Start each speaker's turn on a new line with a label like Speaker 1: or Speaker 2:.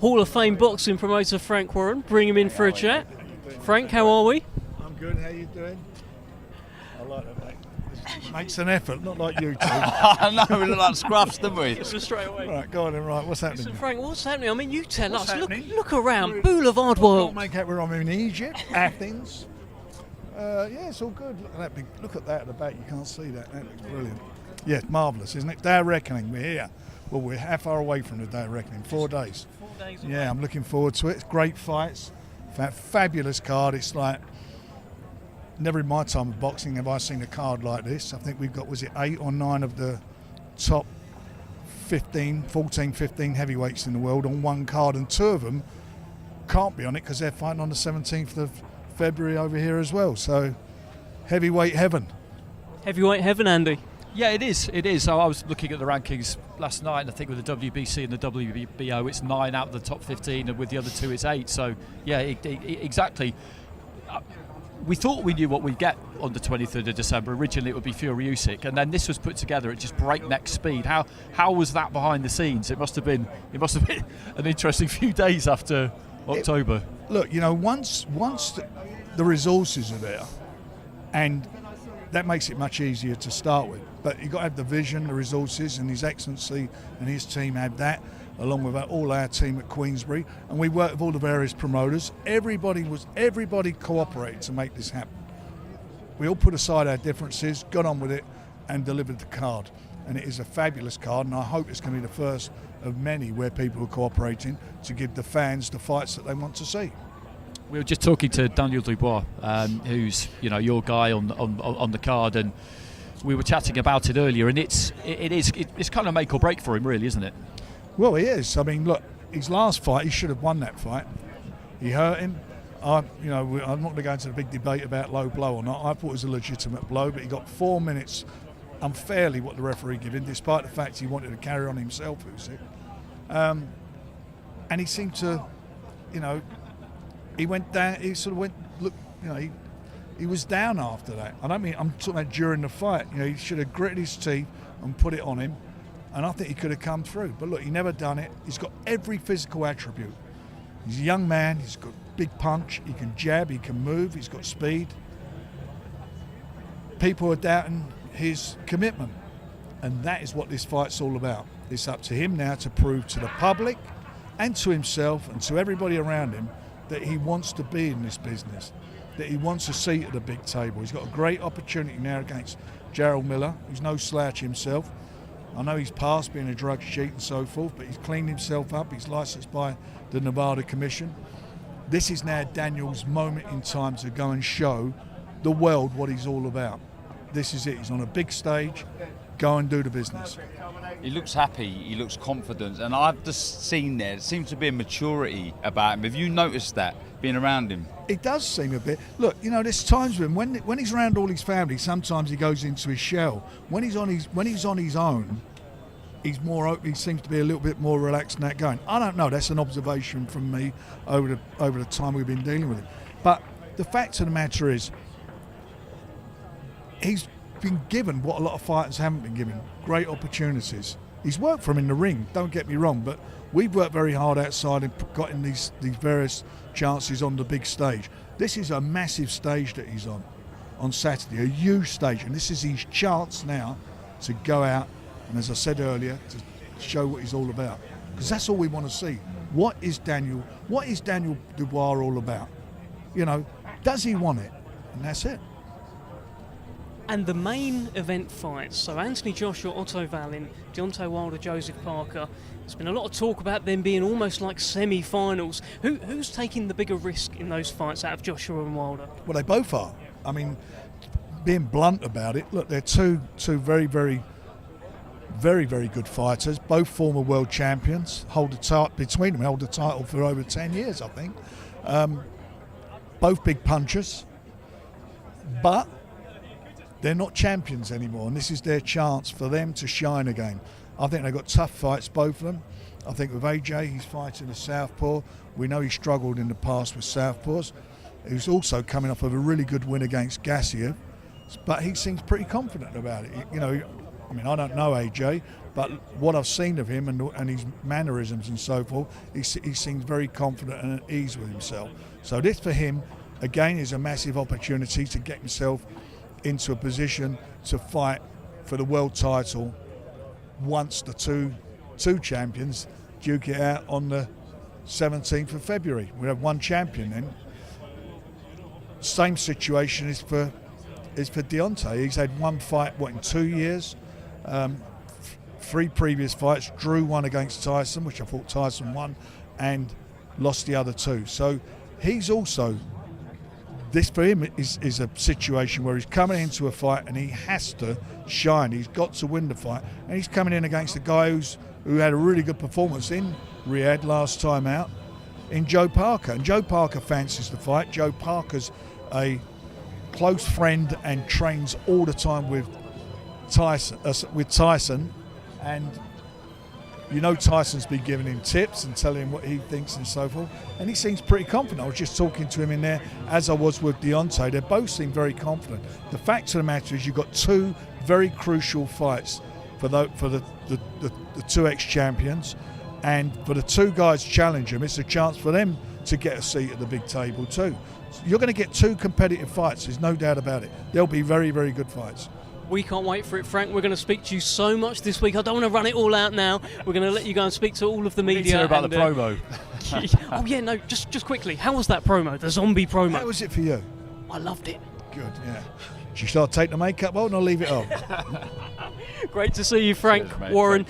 Speaker 1: Hall of Fame boxing promoter Frank Warren. Bring him in for a chat. Frank, how are we?
Speaker 2: I'm good. How you doing? I like that, mate. It makes an effort, not like you two.
Speaker 3: I know, we look like scruffs, don't we?
Speaker 1: Just straight away.
Speaker 2: Right, go on then. Right, what's happening?
Speaker 1: Listen, Frank, what's happening? I mean, you tell
Speaker 2: What's
Speaker 1: us.
Speaker 2: happening?
Speaker 1: Look around. Boulevard World.
Speaker 2: Don't make out we're in Egypt, Athens. Yeah, it's all good. Look at that big. Look at that at the back. You can't see that. That looks brilliant. Yeah, marvellous, isn't it? Day of reckoning. We're here. Well, we're how far away from the day of reckoning? 4 days.
Speaker 1: 4 days away.
Speaker 2: Yeah, I'm looking forward to it. It's great fights. Fabulous card. It's like never in my time of boxing have I seen a card like this. I think we've got, was it 8 or 9 of the top 14, 15 heavyweights in the world on one card, and 2 of them can't be on it because they're fighting on the 17th of February over here as well. So heavyweight heaven.
Speaker 1: Heavyweight heaven, Andy.
Speaker 4: Yeah, it is. It is. So I was looking at the rankings last night, and I think with the WBC and the WBO, it's 9 out of the top 15, and with the other 2, it's 8. So, yeah, exactly. We thought we knew what we'd get on the 23rd of December. Originally, it would be Fury Usyk, and then this was put together at just breakneck speed. How was that behind the scenes? It must have been an interesting few days after October.
Speaker 2: Look, you know, once the resources are there, and that makes it much easier to start with. But you've got to have the vision, the resources, and His Excellency and his team had that, along with all our team at Queensberry. And we worked with all the various promoters. Everybody cooperated to make this happen. We all put aside our differences, got on with it, and delivered the card. And it is a fabulous card, and I hope it's going to be the first of many where people are cooperating to give the fans the fights that they want to see.
Speaker 4: We were just talking to Daniel Dubois, who's your guy on the card, and we were chatting about it earlier. And it's kind of make or break for him, really, isn't it?
Speaker 2: Well, he is. I mean, look, his last fight, he should have won that fight. He hurt him. I'm not going to go into the big debate about low blow or not. I thought it was a legitimate blow, but he got 4 minutes unfairly what the referee gave him, despite the fact he wanted to carry on himself. And he seemed to, he went down. He sort of went. Look, he was down after that. I'm talking about during the fight. He should have gritted his teeth and put it on him, and I think he could have come through. But look, he never done it. He's got every physical attribute. He's a young man. He's got big punch. He can jab. He can move. He's got speed. People are doubting his commitment, and that is what this fight's all about. It's up to him now to prove to the public and to himself and to everybody around him that he wants to be in this business, that he wants a seat at the big table. He's got a great opportunity now against Gerald Miller, who's no slouch himself. I know he's past being a drug cheat and so forth, but he's cleaned himself up. He's licensed by the Nevada Commission. This is now Daniel's moment in time to go and show the world what he's all about. This is it. He's on a big stage. Go and do the business.
Speaker 3: He looks happy, he looks confident, and I've just seen there seems to be a maturity about him. Have you noticed that, being around him?
Speaker 2: It does seem a bit. Look, there's times when he's around all his family, sometimes he goes into his shell. When he's on his own, he's more open. He seems to be a little bit more relaxed and that going. I don't know. That's an observation from me over the time we've been dealing with him. But the fact of the matter is, he's been given what a lot of fighters haven't been given, great opportunities. He's worked for him in the ring, don't get me wrong, but we've worked very hard outside and got in these various chances on the big stage. This is a massive stage that he's on Saturday, a huge stage, and this is his chance now to go out and, as I said earlier, to show what he's all about, because that's all we want to see. What is Daniel Dubois all about? Does he want it? And that's it.
Speaker 1: And the main event fights, so Anthony Joshua, Otto Wallin, Deontay Wilder, Joseph Parker. There's been a lot of talk about them being almost like semi-finals. Who's taking the bigger risk in those fights out of Joshua and Wilder?
Speaker 2: Well, they both are. I mean, being blunt about it, look, they're two very, very, very, very good fighters. Both former world champions. Hold the title for over 10 years, I think. Both big punchers, but they're not champions anymore, and this is their chance for them to shine again. I think they've got tough fights, both of them. I think with AJ, he's fighting a southpaw. We know he struggled in the past with southpaws. He's also coming off of a really good win against Gassiev, but he seems pretty confident about it. I don't know AJ, But what I've seen of him and his mannerisms and so forth, he seems very confident and at ease with himself. So this for him, again, is a massive opportunity to get himself into a position to fight for the world title once the two champions duke it out on the 17th of February. We have one champion then. Same situation is for Deontay. He's had one fight, in 2 years? 3 previous fights, drew one against Tyson, which I thought Tyson won, and lost the other 2. So he's also, this for him is a situation where he's coming into a fight and he has to shine. He's got to win the fight, and he's coming in against a guy who had a really good performance in Riyadh last time out in Joe Parker. And Joe Parker fancies the fight. Joe Parker's a close friend and trains all the time with Tyson, and Tyson's been giving him tips and telling him what he thinks and so forth, and he seems pretty confident. I was just talking to him in there, as I was with Deontay. They both seem very confident. The fact of the matter is, you've got 2 very crucial fights for the 2 ex-champions, and for the 2 guys to challenge them, it's a chance for them to get a seat at the big table too. You're going to get 2 competitive fights, there's no doubt about it. They'll be very, very good fights.
Speaker 1: We can't wait for it, Frank. We're going to speak to you so much this week. I don't want to run it all out now. We're going to let you go and speak to all of the media.
Speaker 4: Need to hear about the promo.
Speaker 1: Oh yeah, no, just quickly. How was that promo? The zombie promo.
Speaker 2: How was it for you?
Speaker 1: I loved it.
Speaker 2: Good, yeah. Should you start taking the makeup on or leave it on?
Speaker 1: Great to see you, Frank
Speaker 3: Cheers, mate.
Speaker 1: Warren.